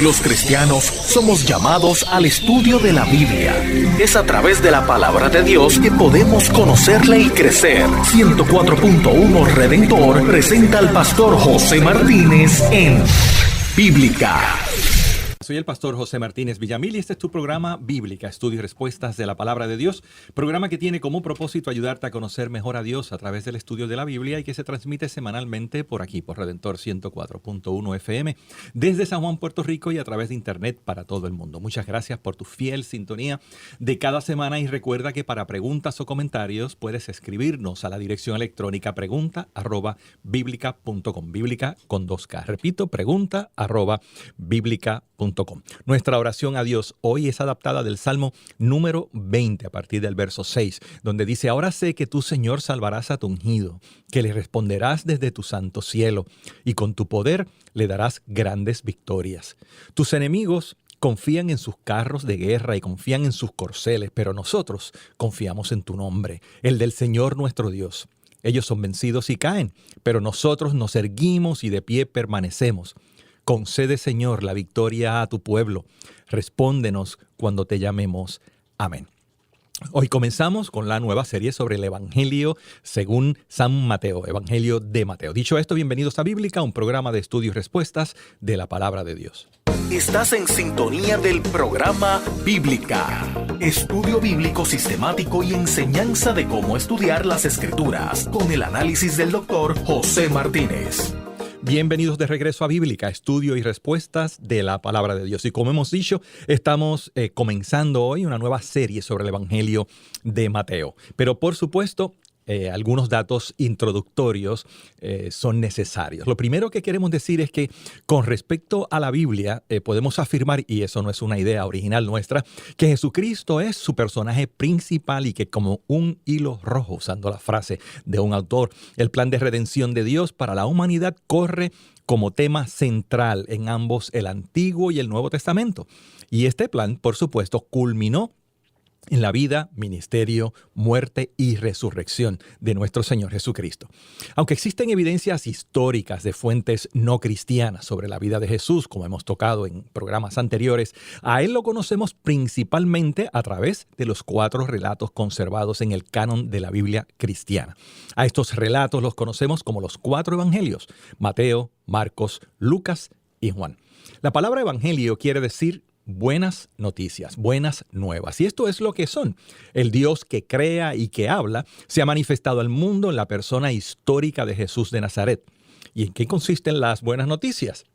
Los cristianos somos llamados al estudio de la Biblia. Es a través de la palabra de Dios que podemos conocerla y crecer. 104.1 Redentor presenta al pastor José Martínez en Bíblica. Soy el pastor José Martínez Villamil y este es tu programa Bíblica, Estudio y Respuestas de la Palabra de Dios, programa que tiene como propósito ayudarte a conocer mejor a Dios a través del estudio de la Biblia y que se transmite semanalmente por aquí, por Redentor 104.1 FM, desde San Juan, Puerto Rico y a través de internet para todo el mundo. Muchas gracias por tu fiel sintonía de cada semana y recuerda que para preguntas o comentarios puedes escribirnos a la dirección electrónica pregunta@biblica.com, Bíblica con 2K. Repito, pregunta@biblica.com. Nuestra oración a Dios hoy es adaptada del Salmo número 20 a partir del verso 6, donde dice: ahora sé que tú, Señor, salvarás a tu ungido, que le responderás desde tu santo cielo, y con tu poder le darás grandes victorias. Tus enemigos confían en sus carros de guerra y confían en sus corceles, pero nosotros confiamos en tu nombre, el del Señor nuestro Dios. Ellos son vencidos y caen, pero nosotros nos erguimos y de pie permanecemos. Concede, Señor, la victoria a tu pueblo. Respóndenos cuando te llamemos. Amén. Hoy comenzamos con la nueva serie sobre el Evangelio según San Mateo, Evangelio de Mateo. Dicho esto, bienvenidos a Bíblica, un programa de estudio y respuestas de la Palabra de Dios. Estás en sintonía del programa Bíblica, estudio bíblico sistemático y enseñanza de cómo estudiar las Escrituras, con el análisis del doctor José Martínez. Bienvenidos de regreso a Bíblica, estudio y respuestas de la Palabra de Dios. Y como hemos dicho, estamos comenzando hoy una nueva serie sobre el Evangelio de Mateo. Pero por supuesto, algunos datos introductorios son necesarios. Lo primero que queremos decir es que con respecto a la Biblia podemos afirmar, y eso no es una idea original nuestra, que Jesucristo es su personaje principal y que como un hilo rojo, usando la frase de un autor, el plan de redención de Dios para la humanidad corre como tema central en ambos el Antiguo y el Nuevo Testamento. Y este plan, por supuesto, culminó en la vida, ministerio, muerte y resurrección de nuestro Señor Jesucristo. Aunque existen evidencias históricas de fuentes no cristianas sobre la vida de Jesús, como hemos tocado en programas anteriores, a Él lo conocemos principalmente a través de los 4 relatos conservados en el canon de la Biblia cristiana. A estos relatos los conocemos como los 4 evangelios: Mateo, Marcos, Lucas y Juan. La palabra evangelio quiere decir buenas noticias, buenas nuevas. Y esto es lo que son. El Dios que crea y que habla se ha manifestado al mundo en la persona histórica de Jesús de Nazaret. ¿Y en qué consisten las buenas noticias?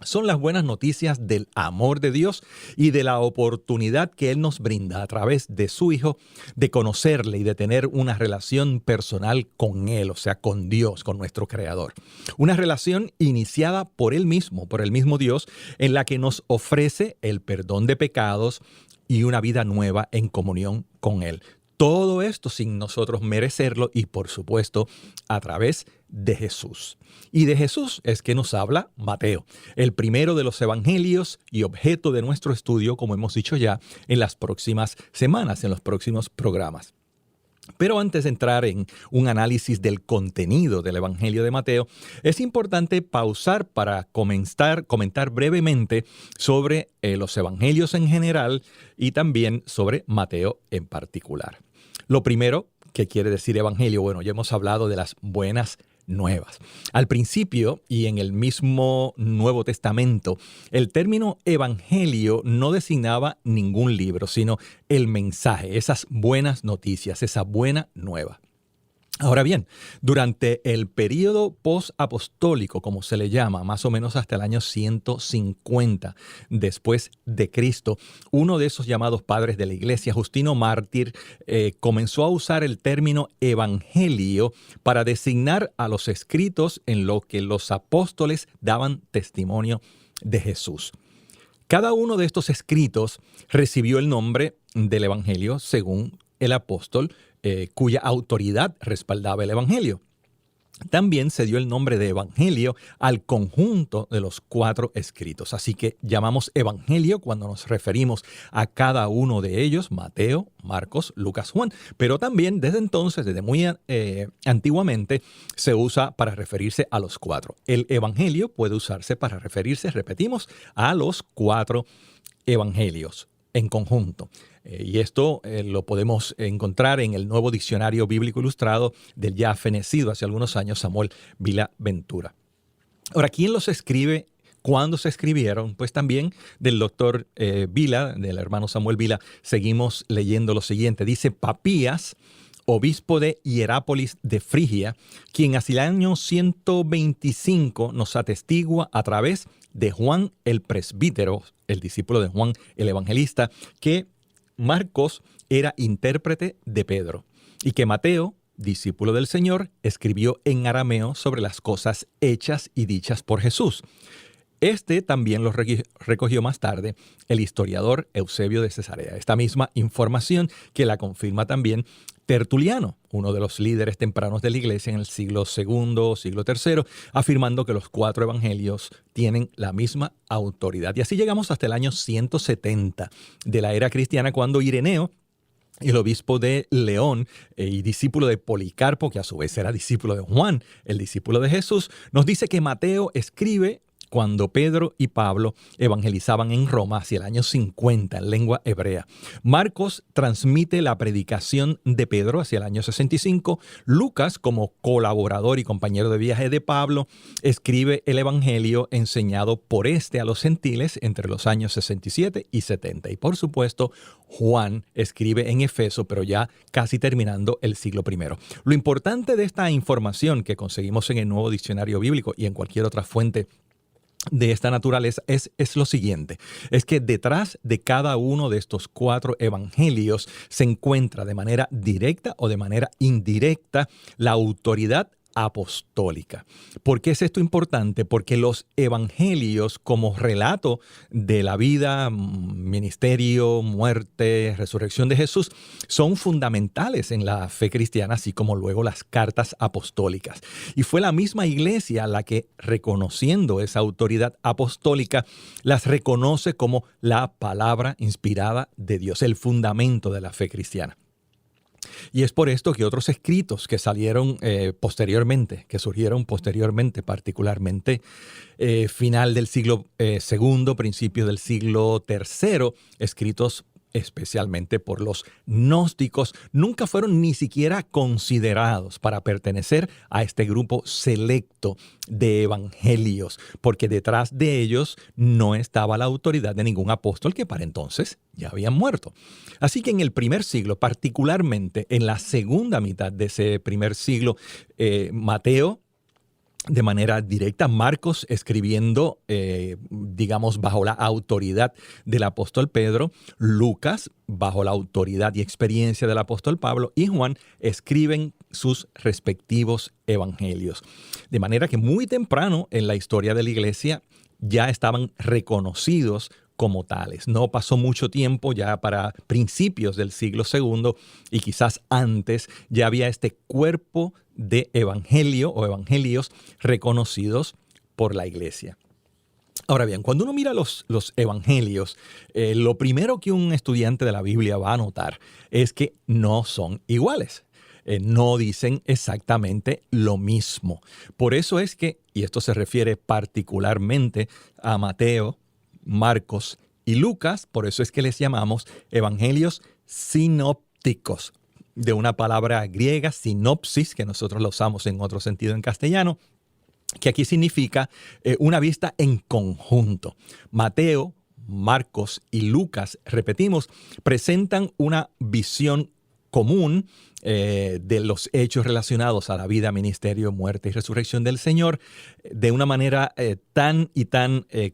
Son las buenas noticias del amor de Dios y de la oportunidad que Él nos brinda a través de su Hijo de conocerle y de tener una relación personal con Él, o sea, con Dios, con nuestro Creador. Una relación iniciada por Él mismo, por el mismo Dios, en la que nos ofrece el perdón de pecados y una vida nueva en comunión con Él. Todo esto sin nosotros merecerlo y, por supuesto, a través de Jesús. Y de Jesús es que nos habla Mateo, el primero de los evangelios y objeto de nuestro estudio, como hemos dicho ya, en las próximas semanas, en los próximos programas. Pero antes de entrar en un análisis del contenido del Evangelio de Mateo, es importante pausar para comentar brevemente sobre los evangelios en general y también sobre Mateo en particular. Lo primero, ¿qué quiere decir evangelio? Bueno, ya hemos hablado de las buenas nuevas. Al principio y en el mismo Nuevo Testamento, el término evangelio no designaba ningún libro, sino el mensaje, esas buenas noticias, esa buena nueva. Ahora bien, durante el período post-apostólico, como se le llama, más o menos hasta el año 150 después de Cristo, uno de esos llamados padres de la iglesia, Justino Mártir, comenzó a usar el término evangelio para designar a los escritos en lo que los apóstoles daban testimonio de Jesús. Cada uno de estos escritos recibió el nombre del evangelio según el apóstol cuya autoridad respaldaba el evangelio. También se dio el nombre de evangelio al conjunto de los 4 escritos. Así que llamamos evangelio cuando nos referimos a cada uno de ellos, Mateo, Marcos, Lucas, Juan. Pero también desde entonces, desde muy antiguamente, se usa para referirse a los 4. El evangelio puede usarse para referirse, repetimos, a los 4 evangelios en conjunto. Y esto lo podemos encontrar en el Nuevo Diccionario Bíblico Ilustrado del ya fenecido hace algunos años Samuel Vila Ventura. Ahora, ¿quién los escribe? ¿Cuándo se escribieron? Pues también del doctor Vila, del hermano Samuel Vila, seguimos leyendo lo siguiente. Dice: Papías, obispo de Hierápolis de Frigia, quien hacia el año 125 nos atestigua a través de Juan el presbítero, el discípulo de Juan el evangelista, que Marcos era intérprete de Pedro y que Mateo, discípulo del Señor, escribió en arameo sobre las cosas hechas y dichas por Jesús. Este también lo recogió más tarde el historiador Eusebio de Cesarea. Esta misma información que la confirma también Tertuliano, uno de los líderes tempranos de la iglesia en el siglo II, siglo III, afirmando que los 4 evangelios tienen la misma autoridad. Y así llegamos hasta el año 170 de la era cristiana, cuando Ireneo, el obispo de León y discípulo de Policarpo, que a su vez era discípulo de Juan, el discípulo de Jesús, nos dice que Mateo escribe cuando Pedro y Pablo evangelizaban en Roma hacia el año 50 en lengua hebrea. Marcos transmite la predicación de Pedro hacia el año 65. Lucas, como colaborador y compañero de viaje de Pablo, escribe el evangelio enseñado por este a los gentiles entre los años 67 y 70. Y por supuesto, Juan escribe en Efeso, pero ya casi terminando el siglo I. Lo importante de esta información que conseguimos en el Nuevo Diccionario Bíblico y en cualquier otra fuente de esta naturaleza es lo siguiente: es que detrás de cada uno de estos 4 evangelios se encuentra de manera directa o de manera indirecta la autoridad apostólica. ¿Por qué es esto importante? Porque los evangelios, como relato de la vida, ministerio, muerte, resurrección de Jesús, son fundamentales en la fe cristiana, así como luego las cartas apostólicas. Y fue la misma iglesia la que, reconociendo esa autoridad apostólica, las reconoce como la palabra inspirada de Dios, el fundamento de la fe cristiana. Y es por esto que otros escritos que salieron posteriormente, que surgieron posteriormente, particularmente final del siglo II, principio del siglo III, escritos especialmente por los gnósticos, nunca fueron ni siquiera considerados para pertenecer a este grupo selecto de evangelios, porque detrás de ellos no estaba la autoridad de ningún apóstol, que para entonces ya habían muerto. Así que en el primer siglo, particularmente en la segunda mitad de ese primer siglo, Mateo, de manera directa, Marcos escribiendo, digamos, bajo la autoridad del apóstol Pedro, Lucas bajo la autoridad y experiencia del apóstol Pablo, y Juan escriben sus respectivos evangelios. De manera que muy temprano en la historia de la iglesia ya estaban reconocidos como tales. No pasó mucho tiempo, ya para principios del siglo II y quizás antes, ya había este cuerpo de evangelio o evangelios reconocidos por la iglesia. Ahora bien, cuando uno mira los evangelios, lo primero que un estudiante de la Biblia va a notar es que no son iguales. No dicen exactamente lo mismo. Por eso es que, y esto se refiere particularmente a Mateo, Marcos y Lucas, por eso es que les llamamos evangelios sinópticos, de una palabra griega, sinopsis, que nosotros la usamos en otro sentido en castellano, que aquí significa una vista en conjunto. Mateo, Marcos y Lucas, repetimos, presentan una visión común de los hechos relacionados a la vida, ministerio, muerte y resurrección del Señor, de una manera tan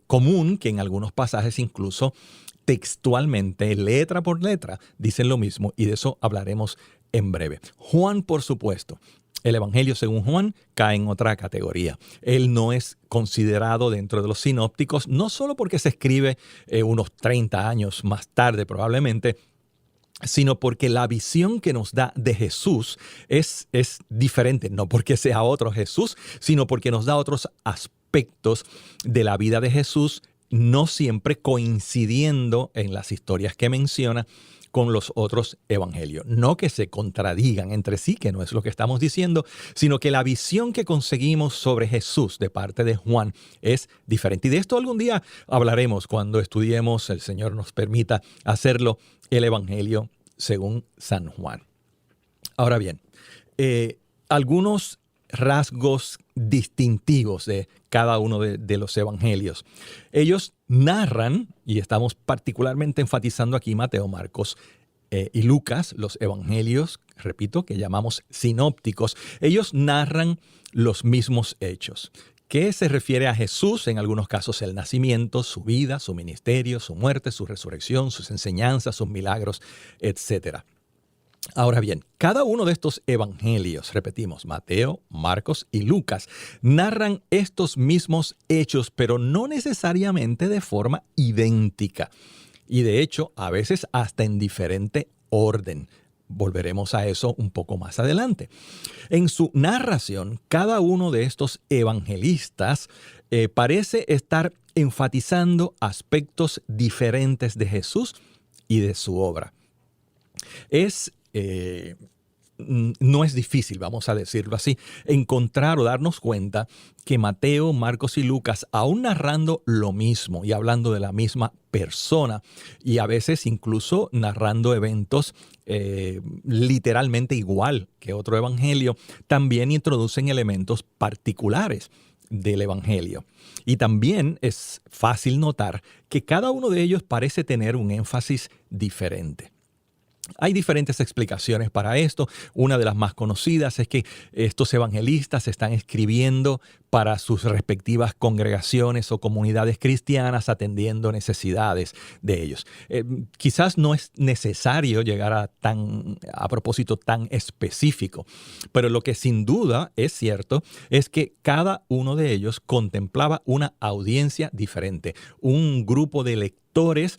común que en algunos pasajes incluso textualmente, letra por letra, dicen lo mismo, y de eso hablaremos en breve. Juan, por supuesto, el Evangelio según Juan cae en otra categoría. Él no es considerado dentro de los sinópticos, no solo porque se escribe unos 30 años más tarde probablemente, sino porque la visión que nos da de Jesús es diferente, no porque sea otro Jesús, sino porque nos da otros aspectos de la vida de Jesús, no siempre coincidiendo en las historias que menciona con los otros evangelios. No que se contradigan entre sí, que no es lo que estamos diciendo, sino que la visión que conseguimos sobre Jesús de parte de Juan es diferente. Y de esto algún día hablaremos cuando estudiemos, el Señor nos permita hacerlo, el Evangelio según San Juan. Ahora bien, algunos rasgos distintivos de cada uno de los evangelios. Ellos narran, y estamos particularmente enfatizando aquí Mateo, Marcos y Lucas, los evangelios, repito, que llamamos sinópticos. Ellos narran los mismos hechos, que se refiere a Jesús, en algunos casos el nacimiento, su vida, su ministerio, su muerte, su resurrección, sus enseñanzas, sus milagros, etc. Ahora bien, cada uno de estos evangelios, repetimos, Mateo, Marcos y Lucas, narran estos mismos hechos, pero no necesariamente de forma idéntica. Y de hecho, a veces hasta en diferente orden. Volveremos a eso un poco más adelante. En su narración, cada uno de estos evangelistas parece estar enfatizando aspectos diferentes de Jesús y de su obra. No es difícil, vamos a decirlo así, encontrar o darnos cuenta que Mateo, Marcos y Lucas, aún narrando lo mismo y hablando de la misma persona, y a veces incluso narrando eventos literalmente igual que otro evangelio, también introducen elementos particulares del evangelio. Y también es fácil notar que cada uno de ellos parece tener un énfasis diferente. Hay diferentes explicaciones para esto. Una de las más conocidas es que estos evangelistas están escribiendo para sus respectivas congregaciones o comunidades cristianas, atendiendo necesidades de ellos. Quizás no es necesario llegar a propósito tan específico, pero lo que sin duda es cierto es que cada uno de ellos contemplaba una audiencia diferente, un grupo de lectores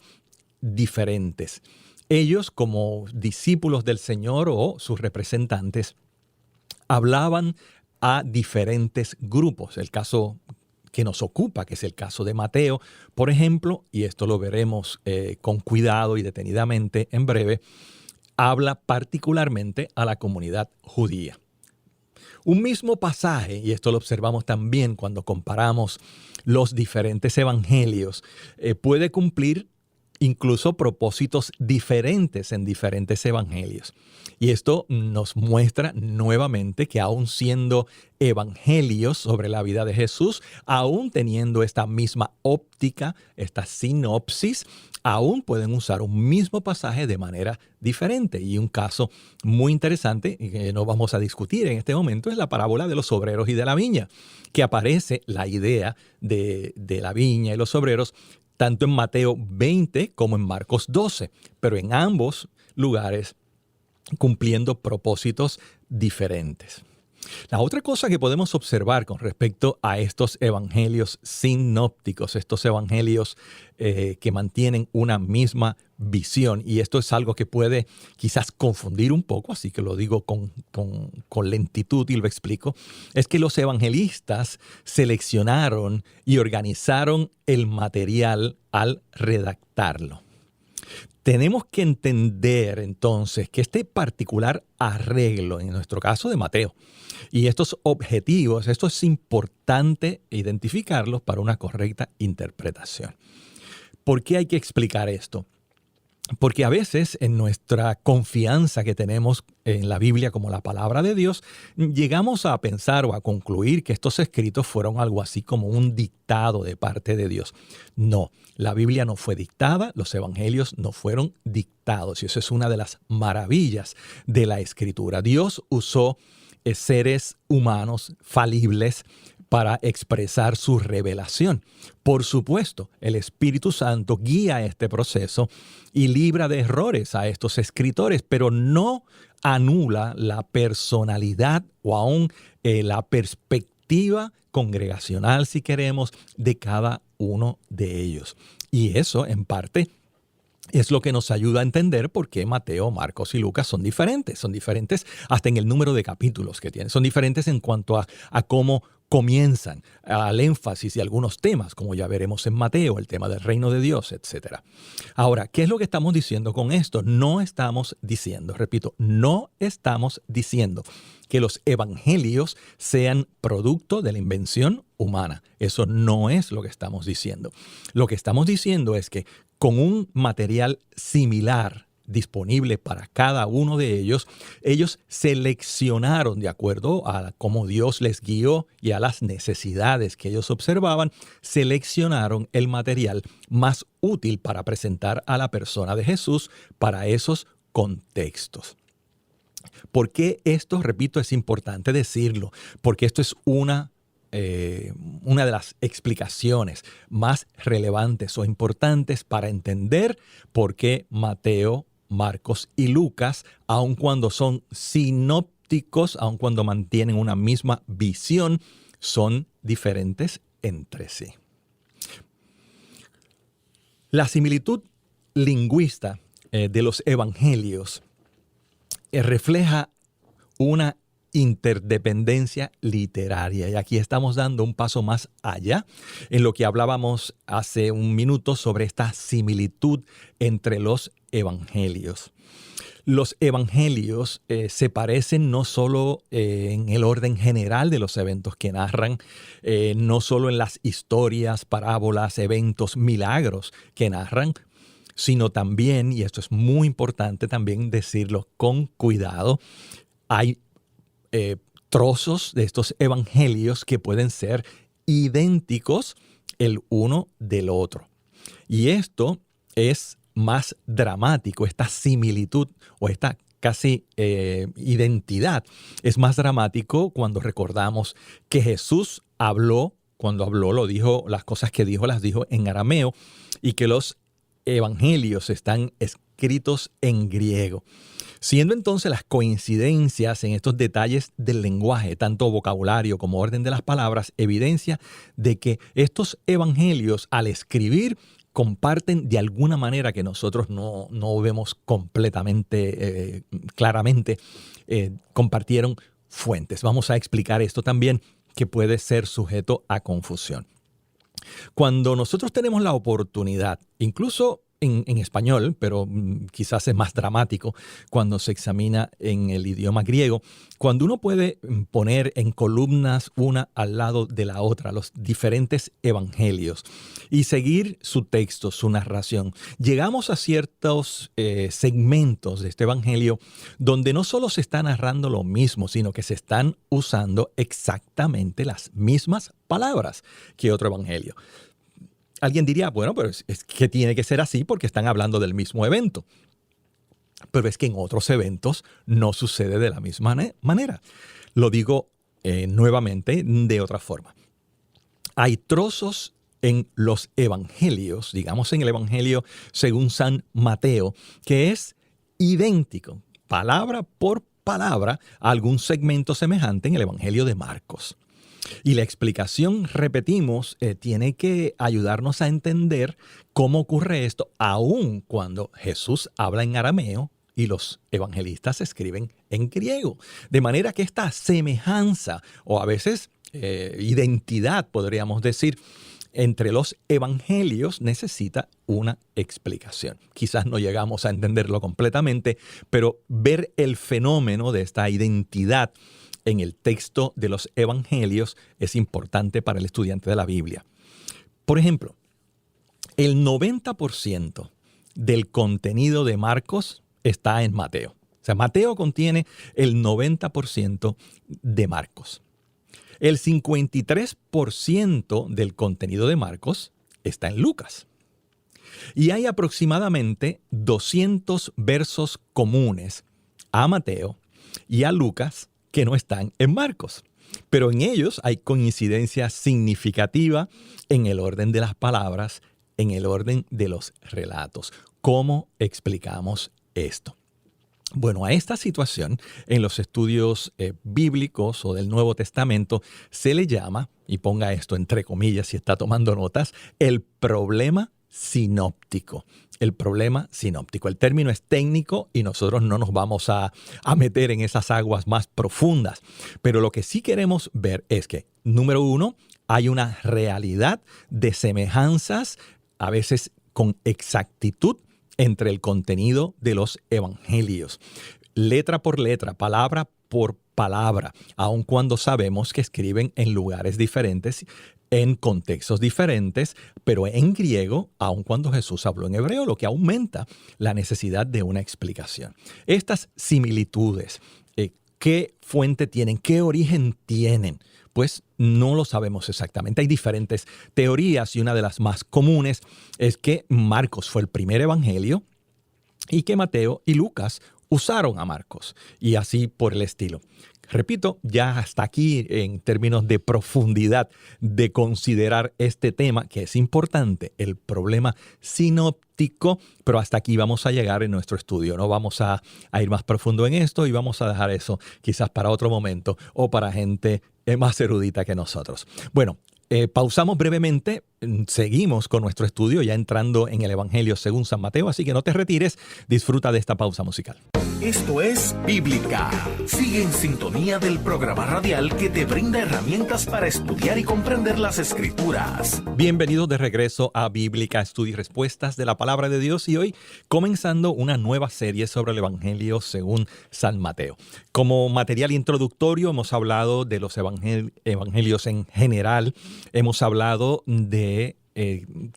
diferentes. Ellos, como discípulos del Señor o sus representantes, hablaban a diferentes grupos. El caso que nos ocupa, que es el caso de Mateo, por ejemplo, y esto lo veremos con cuidado y detenidamente en breve, habla particularmente a la comunidad judía. Un mismo pasaje, y esto lo observamos también cuando comparamos los diferentes evangelios, puede cumplir incluso propósitos diferentes en diferentes evangelios. Y esto nos muestra nuevamente que aún siendo evangelios sobre la vida de Jesús, aún teniendo esta misma óptica, esta sinopsis, aún pueden usar un mismo pasaje de manera diferente. Y un caso muy interesante, y que no vamos a discutir en este momento, es la parábola de los obreros y de la viña, que aparece la idea de la viña y los obreros tanto en Mateo 20 como en Marcos 12, pero en ambos lugares cumpliendo propósitos diferentes. La otra cosa que podemos observar con respecto a estos evangelios sinópticos, estos evangelios que mantienen una misma visión, y esto es algo que puede quizás confundir un poco, así que lo digo con lentitud y lo explico, es que los evangelistas seleccionaron y organizaron el material al redactarlo. Tenemos que entender entonces que este particular arreglo, en nuestro caso de Mateo, y estos objetivos, esto es importante identificarlos para una correcta interpretación. ¿Por qué hay que explicar esto? Porque a veces en nuestra confianza que tenemos en la Biblia como la palabra de Dios, llegamos a pensar o a concluir que estos escritos fueron algo así como un dictado de parte de Dios. No, la Biblia no fue dictada, los evangelios no fueron dictados, y eso es una de las maravillas de la Escritura. Dios usó seres humanos falibles para expresar su revelación. Por supuesto, el Espíritu Santo guía este proceso y libra de errores a estos escritores, pero no anula la personalidad o aún la perspectiva congregacional, si queremos, de cada uno de ellos. Y eso, en parte, Es lo que nos ayuda a entender por qué Mateo, Marcos y Lucas son diferentes. Son diferentes hasta en el número de capítulos que tienen. Son diferentes en cuanto a cómo comienzan, al énfasis de algunos temas, como ya veremos en Mateo, el tema del reino de Dios, etc. Ahora, ¿qué es lo que estamos diciendo con esto? No estamos diciendo, repito, no estamos diciendo que los evangelios sean producto de la invención humana. Eso no es lo que estamos diciendo. Lo que estamos diciendo es que con un material similar disponible para cada uno de ellos, ellos seleccionaron de acuerdo a cómo Dios les guió y a las necesidades que ellos observaban, seleccionaron el material más útil para presentar a la persona de Jesús para esos contextos. ¿Por qué esto, repito, es importante decirlo? Porque esto es una de las explicaciones más relevantes o importantes para entender por qué Mateo, Marcos y Lucas, aun cuando son sinópticos, aun cuando mantienen una misma visión, son diferentes entre sí. La similitud lingüista de los evangelios refleja una interdependencia literaria. Y aquí estamos dando un paso más allá en lo que hablábamos hace un minuto sobre esta similitud entre los evangelios. Los evangelios se parecen no solo en el orden general de los eventos que narran, no solo en las historias, parábolas, eventos, milagros que narran, sino también, y esto es muy importante también decirlo con cuidado, hay trozos de estos evangelios que pueden ser idénticos el uno del otro. Y esto es más dramático, esta similitud o esta casi identidad es más dramático cuando recordamos que Jesús cuando habló, lo dijo, las cosas que dijo las dijo en arameo y que los evangelios están escritos en griego. Siendo entonces las coincidencias en estos detalles del lenguaje, tanto vocabulario como orden de las palabras, evidencia de que estos evangelios al escribir comparten de alguna manera que nosotros no vemos completamente claramente, compartieron fuentes. Vamos a explicar esto también, que puede ser sujeto a confusión. Cuando nosotros tenemos la oportunidad, incluso en español, pero quizás es más dramático cuando se examina en el idioma griego, cuando uno puede poner en columnas una al lado de la otra los diferentes evangelios y seguir su texto, su narración, llegamos a ciertos segmentos de este evangelio donde no solo se está narrando lo mismo, sino que se están usando exactamente las mismas palabras que otro evangelio. Alguien diría, bueno, pero es que tiene que ser así porque están hablando del mismo evento. Pero es que en otros eventos no sucede de la misma manera. Lo digo nuevamente de otra forma. Hay trozos en los evangelios, digamos en el evangelio según San Mateo, que es idéntico, palabra por palabra, a algún segmento semejante en el evangelio de Marcos. Y la explicación, repetimos, tiene que ayudarnos a entender cómo ocurre esto, aun cuando Jesús habla en arameo y los evangelistas escriben en griego. De manera que esta semejanza, o a veces identidad, podríamos decir, entre los evangelios necesita una explicación. Quizás no llegamos a entenderlo completamente, pero ver el fenómeno de esta identidad en el texto de los evangelios es importante para el estudiante de la Biblia. Por ejemplo, el 90% del contenido de Marcos está en Mateo. O sea, Mateo contiene el 90% de Marcos. El 53% del contenido de Marcos está en Lucas. Y hay aproximadamente 200 versos comunes a Mateo y a Lucas que no están en Marcos. Pero en ellos hay coincidencia significativa en el orden de las palabras, en el orden de los relatos. ¿Cómo explicamos esto? Bueno, a esta situación en los estudios bíblicos o del Nuevo Testamento se le llama, y ponga esto entre comillas si está tomando notas, el problema sinóptico. el problema sinóptico. El término es técnico y nosotros no nos vamos a meter en esas aguas más profundas. Pero lo que sí queremos ver es que, número uno, hay una realidad de semejanzas, a veces con exactitud, entre el contenido de los evangelios. Letra por letra, palabra por palabra, aun cuando sabemos que escriben en lugares diferentes, en contextos diferentes, pero en griego, aun cuando Jesús habló en hebreo, lo que aumenta la necesidad de una explicación. Estas similitudes, ¿qué fuente tienen? ¿Qué origen tienen? Pues no lo sabemos exactamente. Hay diferentes teorías y una de las más comunes es que Marcos fue el primer evangelio y que Mateo y Lucas usaron a Marcos y así por el estilo. Repito, ya hasta aquí en términos de profundidad de considerar este tema que es importante, el problema sinóptico, pero hasta aquí vamos a llegar en nuestro estudio. No vamos a ir más profundo en esto y vamos a dejar eso quizás para otro momento o para gente más erudita que nosotros. Bueno, pausamos brevemente, seguimos con nuestro estudio ya entrando en el Evangelio según San Mateo, así que no te retires, disfruta de esta pausa musical. Esto es Bíblica. Sigue en sintonía del programa radial que te brinda herramientas para estudiar y comprender las Escrituras. Bienvenidos de regreso a Bíblica, Estudio y Respuestas de la Palabra de Dios y hoy comenzando una nueva serie sobre el Evangelio según San Mateo. Como material introductorio hemos hablado de los evangelios en general, hemos hablado de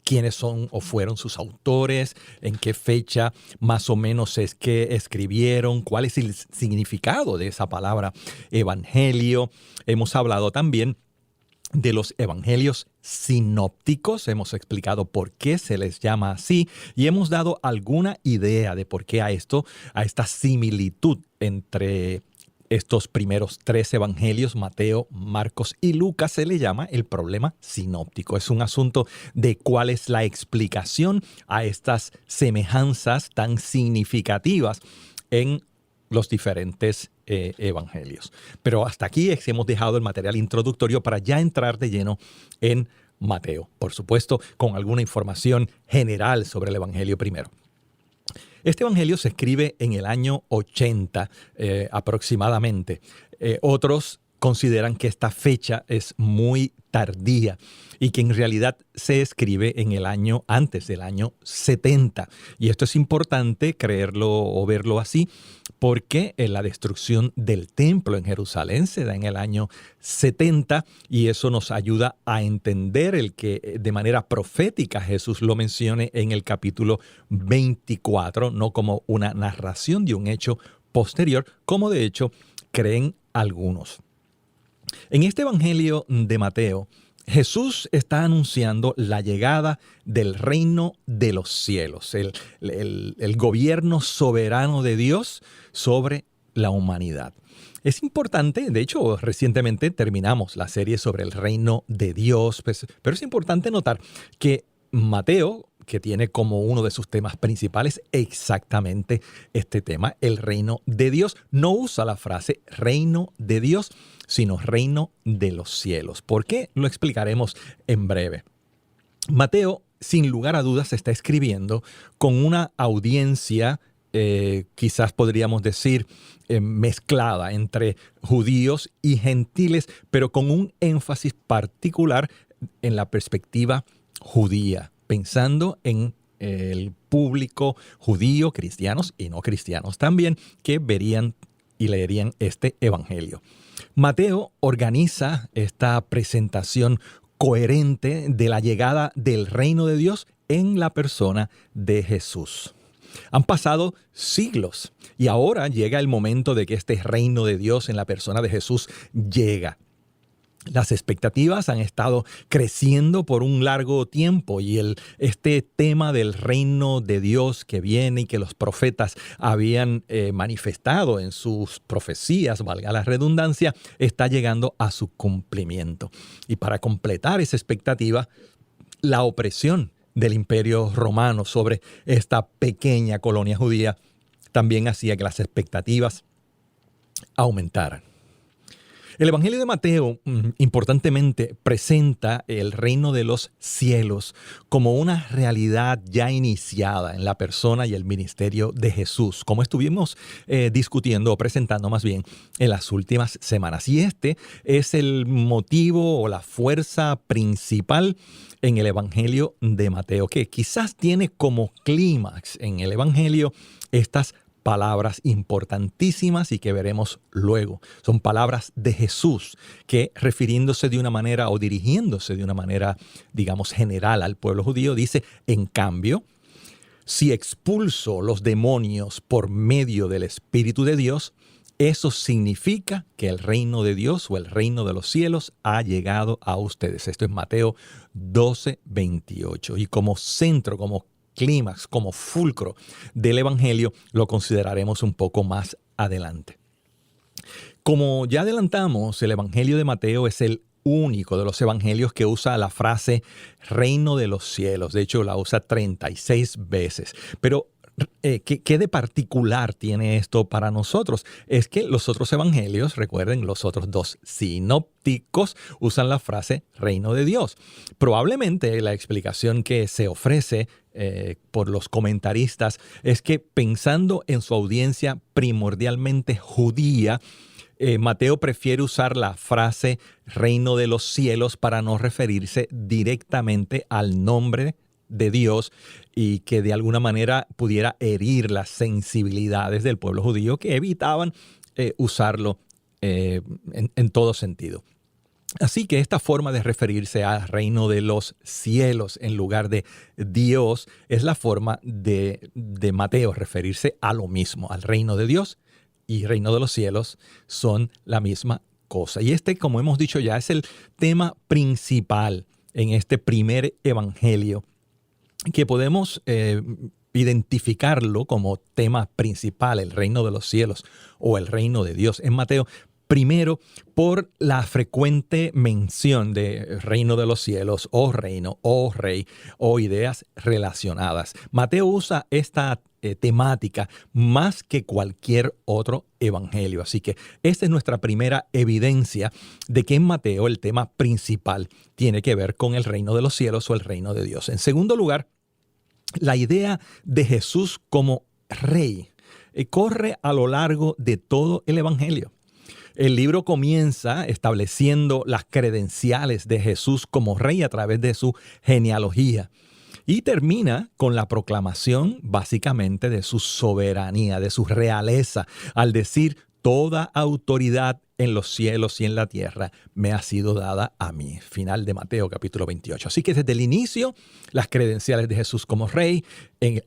quiénes son o fueron sus autores, en qué fecha más o menos es que escribieron, cuál es el significado de esa palabra evangelio. Hemos hablado también de los evangelios sinópticos, hemos explicado por qué se les llama así y hemos dado alguna idea de por qué a esta similitud entre estos primeros tres evangelios, Mateo, Marcos y Lucas, se le llama el problema sinóptico. Es un asunto de cuál es la explicación a estas semejanzas tan significativas en los diferentes evangelios. Pero hasta aquí hemos dejado el material introductorio para ya entrar de lleno en Mateo. Por supuesto, con alguna información general sobre el evangelio primero. Este evangelio se escribe en el año 80 aproximadamente. Otros consideran que esta fecha es muy tardía y que en realidad se escribe en el año antes del año 70. Y esto es importante creerlo o verlo así porque la destrucción del templo en Jerusalén se da en el año 70 y eso nos ayuda a entender el que de manera profética Jesús lo mencione en el capítulo 24, no como una narración de un hecho posterior, como de hecho creen algunos. En este evangelio de Mateo, Jesús está anunciando la llegada del reino de los cielos, el gobierno soberano de Dios sobre la humanidad. Es importante, de hecho, recientemente terminamos la serie sobre el reino de Dios, pero es importante notar que Mateo, que tiene como uno de sus temas principales exactamente este tema, el reino de Dios, no usa la frase reino de Dios, sino reino de los cielos. ¿Por qué? Lo explicaremos en breve. Mateo, sin lugar a dudas, está escribiendo con una audiencia, quizás podríamos decir, mezclada entre judíos y gentiles, pero con un énfasis particular en la perspectiva judía, pensando en el público judío, cristianos y no cristianos también, que verían y leerían este evangelio. Mateo organiza esta presentación coherente de la llegada del reino de Dios en la persona de Jesús. Han pasado siglos y ahora llega el momento de que este reino de Dios en la persona de Jesús llega. Las expectativas han estado creciendo por un largo tiempo y este tema del reino de Dios que viene y que los profetas habían manifestado en sus profecías, valga la redundancia, está llegando a su cumplimiento. Y para completar esa expectativa, la opresión del Imperio Romano sobre esta pequeña colonia judía también hacía que las expectativas aumentaran. El Evangelio de Mateo, importantemente, presenta el reino de los cielos como una realidad ya iniciada en la persona y el ministerio de Jesús, como estuvimos discutiendo o presentando más bien en las últimas semanas. Y este es el motivo o la fuerza principal en el Evangelio de Mateo, que quizás tiene como clímax en el Evangelio estas palabras importantísimas y que veremos luego. Son palabras de Jesús que, refiriéndose de una manera o dirigiéndose de una manera, digamos, general al pueblo judío, dice: en cambio, si expulso los demonios por medio del Espíritu de Dios, eso significa que el reino de Dios o el reino de los cielos ha llegado a ustedes. Esto es Mateo 12:28. Y como centro, como clímax, como fulcro del Evangelio, lo consideraremos un poco más adelante. Como ya adelantamos, el Evangelio de Mateo es el único de los evangelios que usa la frase reino de los cielos. De hecho, la usa 36 veces. Pero ¿qué de particular tiene esto para nosotros? Es que los otros evangelios, recuerden, los otros dos sinópticos usan la frase reino de Dios. Probablemente la explicación que se ofrece por los comentaristas es que, pensando en su audiencia primordialmente judía, Mateo prefiere usar la frase reino de los cielos para no referirse directamente al nombre de Dios y que de alguna manera pudiera herir las sensibilidades del pueblo judío, que evitaban usarlo en todo sentido. Así que esta forma de referirse al reino de los cielos en lugar de Dios es la forma de Mateo referirse a lo mismo, al reino de Dios y reino de los cielos son la misma cosa. Y este, como hemos dicho ya, es el tema principal en este primer evangelio, que podemos identificarlo como tema principal, el reino de los cielos o el reino de Dios en Mateo. Primero, por la frecuente mención de reino de los cielos, o reino, o rey, o ideas relacionadas. Mateo usa esta temática más que cualquier otro evangelio. Así que esta es nuestra primera evidencia de que en Mateo el tema principal tiene que ver con el reino de los cielos o el reino de Dios. En segundo lugar, la idea de Jesús como rey corre a lo largo de todo el evangelio. El libro comienza estableciendo las credenciales de Jesús como rey a través de su genealogía y termina con la proclamación básicamente de su soberanía, de su realeza, al decir: toda autoridad en los cielos y en la tierra me ha sido dada a mí. Final de Mateo capítulo 28. Así que desde el inicio, las credenciales de Jesús como rey,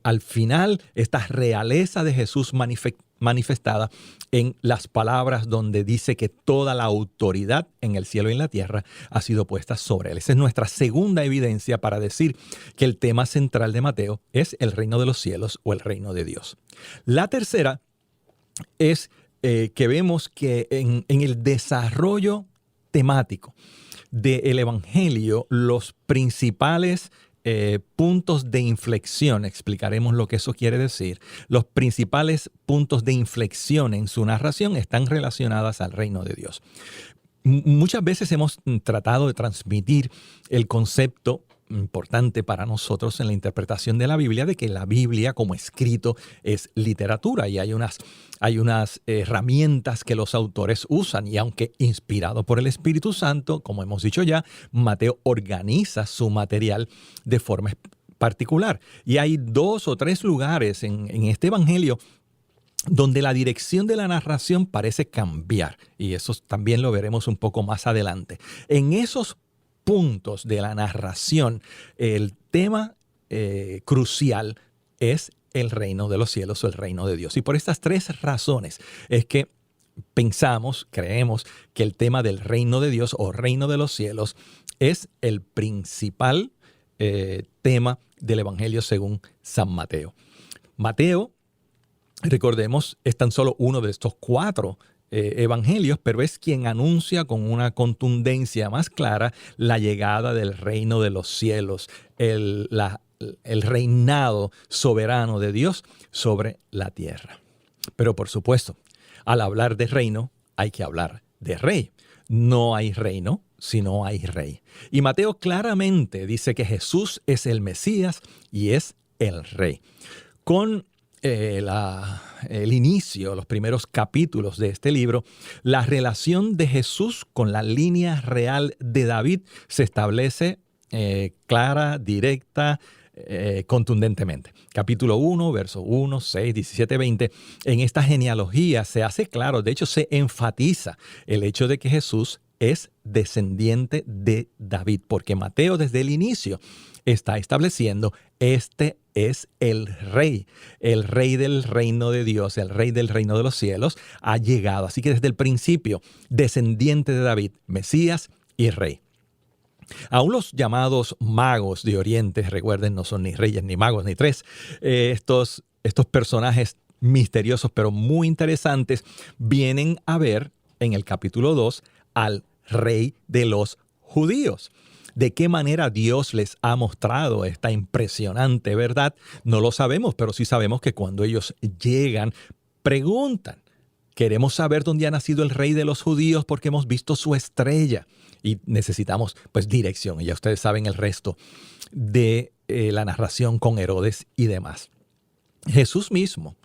al final, esta realeza de Jesús manifestada en las palabras donde dice que toda la autoridad en el cielo y en la tierra ha sido puesta sobre él. Esa es nuestra segunda evidencia para decir que el tema central de Mateo es el reino de los cielos o el reino de Dios. La tercera es que vemos que en el desarrollo temático del Evangelio, los principales puntos de inflexión, explicaremos lo que eso quiere decir, los principales puntos de inflexión en su narración están relacionadas al reino de Dios. Muchas veces hemos tratado de transmitir el concepto importante para nosotros en la interpretación de la Biblia, de que la Biblia como escrito es literatura y hay unas herramientas que los autores usan, y aunque inspirado por el Espíritu Santo, como hemos dicho ya, Mateo organiza su material de forma particular. Y hay 2 o 3 lugares en este evangelio donde la dirección de la narración parece cambiar, y eso también lo veremos un poco más adelante. En esos puntos de la narración, el tema crucial es el reino de los cielos o el reino de Dios. Y por estas 3 razones es que creemos que el tema del reino de Dios o reino de los cielos es el principal tema del Evangelio según San Mateo. Mateo, recordemos, es tan solo uno de estos 4 evangelios, pero es quien anuncia con una contundencia más clara la llegada del reino de los cielos, el reinado soberano de Dios sobre la tierra. Pero por supuesto, al hablar de reino hay que hablar de rey. no hay reino si no hay rey. Y Mateo claramente dice que Jesús es el Mesías y es el rey. Con el inicio, los primeros capítulos de este libro, la relación de Jesús con la línea real de David se establece clara, directa, contundentemente. Capítulo 1, versos 1, 6, 17, 20. En esta genealogía se hace claro, de hecho se enfatiza el hecho de que Jesús es descendiente de David, porque Mateo desde el inicio está estableciendo este es el rey del reino de Dios, el rey del reino de los cielos, ha llegado. Así que desde el principio, descendiente de David, Mesías y rey. Aún los llamados magos de Oriente, recuerden, no son ni reyes, ni magos, ni tres, estos personajes misteriosos pero muy interesantes, vienen a ver en el capítulo 2 al rey de los judíos. ¿De qué manera Dios les ha mostrado esta impresionante verdad? No lo sabemos, pero sí sabemos que cuando ellos llegan, preguntan. Queremos saber dónde ha nacido el rey de los judíos porque hemos visto su estrella. Y necesitamos, pues, dirección. Y ya ustedes saben el resto de la narración con Herodes y demás. Jesús mismo,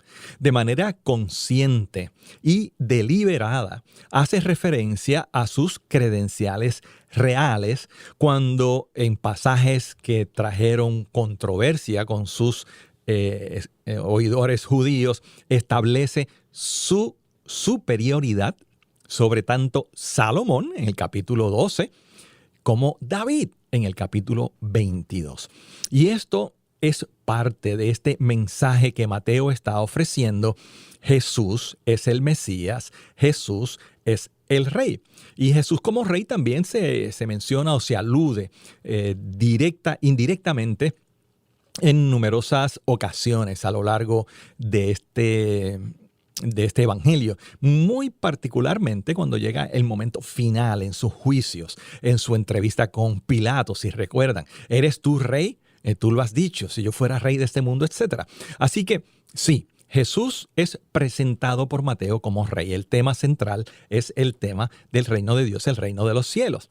de manera consciente y deliberada, hace referencia a sus credenciales reales cuando en pasajes que trajeron controversia con sus oidores judíos establece su superioridad sobre tanto Salomón en el capítulo 12 como David en el capítulo 22. Y esto es parte de este mensaje que Mateo está ofreciendo. Jesús es el Mesías, Jesús es el rey. Y Jesús como rey también se menciona o se alude indirectamente en numerosas ocasiones a lo largo de este evangelio, muy particularmente cuando llega el momento final en sus juicios, en su entrevista con Pilato, si recuerdan. ¿Eres tú rey? Tú lo has dicho, si yo fuera rey de este mundo, etc. Así que sí, Jesús es presentado por Mateo como rey. El tema central es el tema del reino de Dios, el reino de los cielos.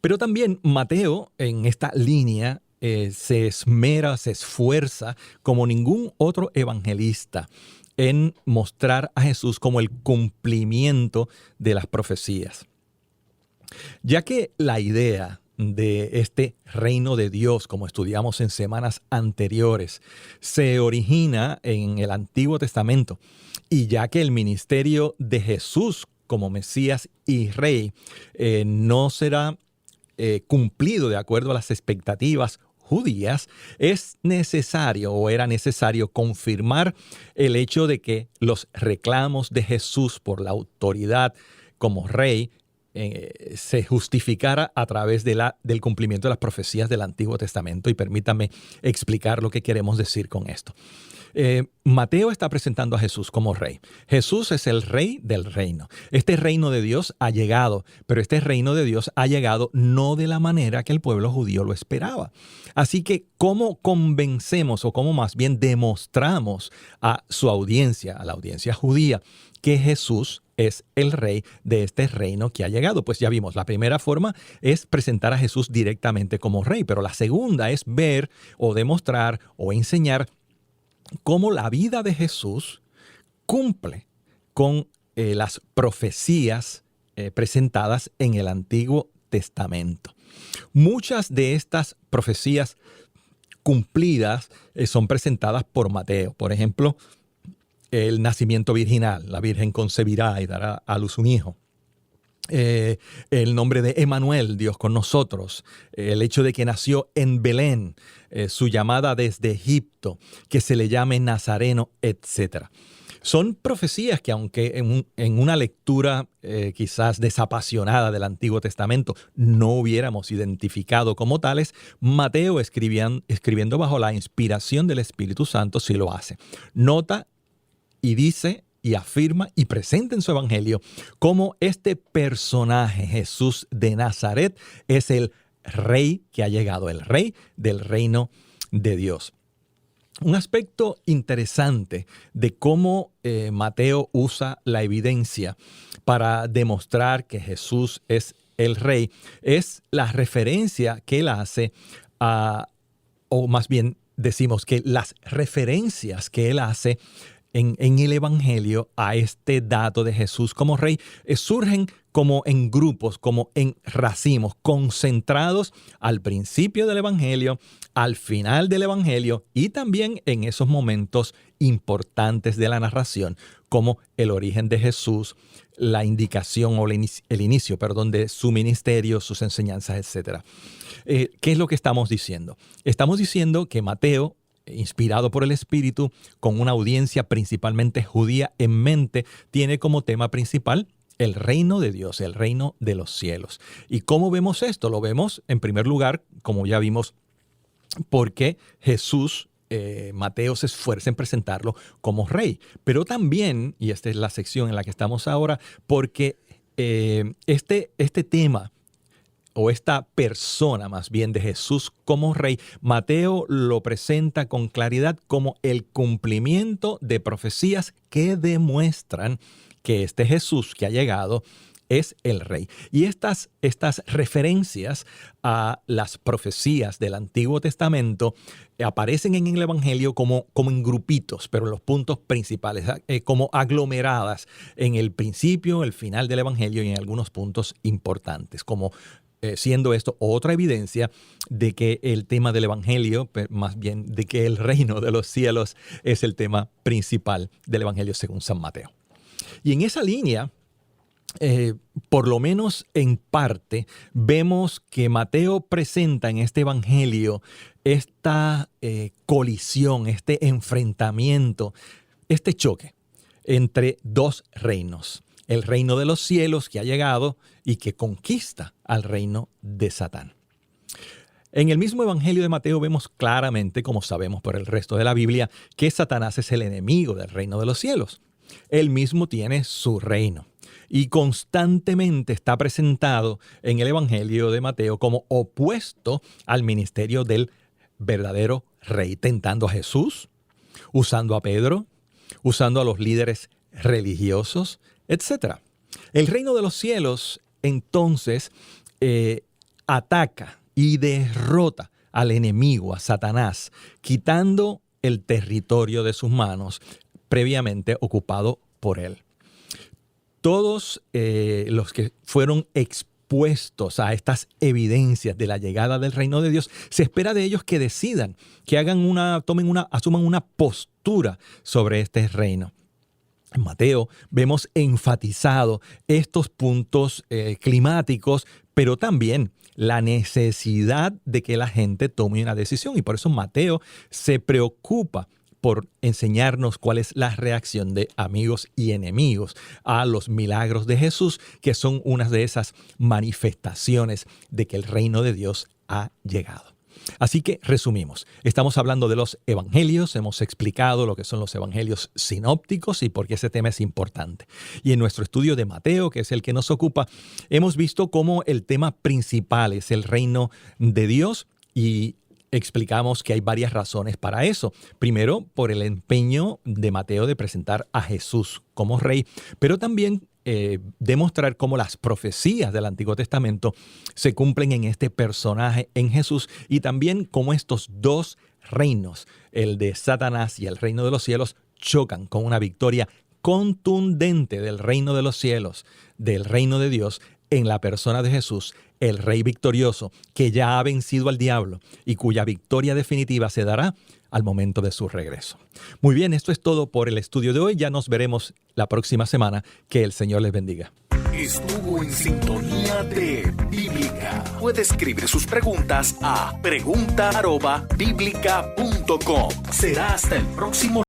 Pero también Mateo en esta línea se esmera, se esfuerza como ningún otro evangelista en mostrar a Jesús como el cumplimiento de las profecías. Ya que la idea de este reino de Dios, como estudiamos en semanas anteriores, se origina en el Antiguo Testamento, y ya que el ministerio de Jesús como Mesías y Rey no será cumplido de acuerdo a las expectativas judías, es necesario o era necesario confirmar el hecho de que los reclamos de Jesús por la autoridad como rey se justificara a través del cumplimiento de las profecías del Antiguo Testamento. Y permítame explicar lo que queremos decir con esto. Mateo está presentando a Jesús como rey. Jesús es el rey del reino. Este reino de Dios ha llegado, pero este reino de Dios ha llegado no de la manera que el pueblo judío lo esperaba. Así que, ¿cómo convencemos o cómo más bien demostramos a su audiencia, a la audiencia judía, que Jesús es el rey de este reino que ha llegado? Pues ya vimos, la primera forma es presentar a Jesús directamente como rey, pero la segunda es ver o demostrar o enseñar cómo la vida de Jesús cumple con las profecías presentadas en el Antiguo Testamento. Muchas de estas profecías cumplidas son presentadas por Mateo. Por ejemplo, el nacimiento virginal, la Virgen concebirá y dará a luz un hijo. El nombre de Emanuel, Dios con nosotros, el hecho de que nació en Belén, su llamada desde Egipto, que se le llame Nazareno, etc. Son profecías que, aunque en una lectura quizás desapasionada del Antiguo Testamento no hubiéramos identificado como tales, Mateo escribiendo bajo la inspiración del Espíritu Santo sí lo hace. Nota y dice y afirma y presenta en su evangelio cómo este personaje, Jesús de Nazaret, es el rey que ha llegado, el rey del reino de Dios. Un aspecto interesante de cómo Mateo usa la evidencia para demostrar que Jesús es el Rey es la referencia que él hace o más bien decimos que las referencias que él hace en el Evangelio a este dato de Jesús como Rey surgen como en grupos, como en racimos, concentrados al principio del Evangelio, al final del Evangelio y también en esos momentos importantes de la narración, como el origen de Jesús, la indicación o el inicio de su ministerio, sus enseñanzas, etc. ¿Qué es lo que estamos diciendo? Estamos diciendo que Mateo, inspirado por el Espíritu, con una audiencia principalmente judía en mente, tiene como tema principal el reino de Dios, el reino de los cielos. ¿Y cómo vemos esto? Lo vemos, en primer lugar, como ya vimos, porque Jesús, Mateo se esfuerza en presentarlo como rey. Pero también, y esta es la sección en la que estamos ahora, porque este tema, o esta persona más bien de Jesús como rey, Mateo lo presenta con claridad como el cumplimiento de profecías que demuestran que este Jesús que ha llegado es el rey. Y estas referencias a las profecías del Antiguo Testamento aparecen en el Evangelio como en grupitos, pero en los puntos principales, como aglomeradas en el principio, el final del Evangelio y en algunos puntos importantes, como siendo esto otra evidencia de que el tema del Evangelio, más bien de que el reino de los cielos es el tema principal del Evangelio según San Mateo. Y en esa línea, por lo menos en parte, vemos que Mateo presenta en este Evangelio esta colisión, este enfrentamiento, este choque entre dos reinos. El reino de los cielos que ha llegado y que conquista al reino de Satán. En el mismo Evangelio de Mateo vemos claramente, como sabemos por el resto de la Biblia, que Satanás es el enemigo del reino de los cielos. Él mismo tiene su reino y constantemente está presentado en el Evangelio de Mateo como opuesto al ministerio del verdadero rey, tentando a Jesús, usando a Pedro, usando a los líderes religiosos, etc. El reino de los cielos entonces ataca y derrota al enemigo, a Satanás, quitando el territorio de sus manos previamente ocupado por él. Todos los que fueron expuestos a estas evidencias de la llegada del reino de Dios, se espera de ellos que decidan, que asuman una postura sobre este reino. En Mateo vemos enfatizado estos puntos climáticos, pero también la necesidad de que la gente tome una decisión. Y por eso Mateo se preocupa por enseñarnos cuál es la reacción de amigos y enemigos a los milagros de Jesús, que son unas de esas manifestaciones de que el reino de Dios ha llegado. Así que resumimos, estamos hablando de los evangelios, hemos explicado lo que son los evangelios sinópticos y por qué ese tema es importante. Y en nuestro estudio de Mateo, que es el que nos ocupa, hemos visto cómo el tema principal es el reino de Dios y explicamos que hay varias razones para eso. Primero, por el empeño de Mateo de presentar a Jesús como rey, pero también demostrar cómo las profecías del Antiguo Testamento se cumplen en este personaje, en Jesús, y también cómo estos dos reinos, el de Satanás y el reino de los cielos, chocan con una victoria contundente del reino de los cielos, del reino de Dios, en la persona de Jesús, el Rey victorioso, que ya ha vencido al diablo y cuya victoria definitiva se dará al momento de su regreso. Muy bien, esto es todo por el estudio de hoy. Ya nos veremos la próxima semana. Que el Señor les bendiga. Estuvo en sintonía de Bíblica. Puede escribir sus preguntas a pregunta@biblica.com. Será hasta el próximo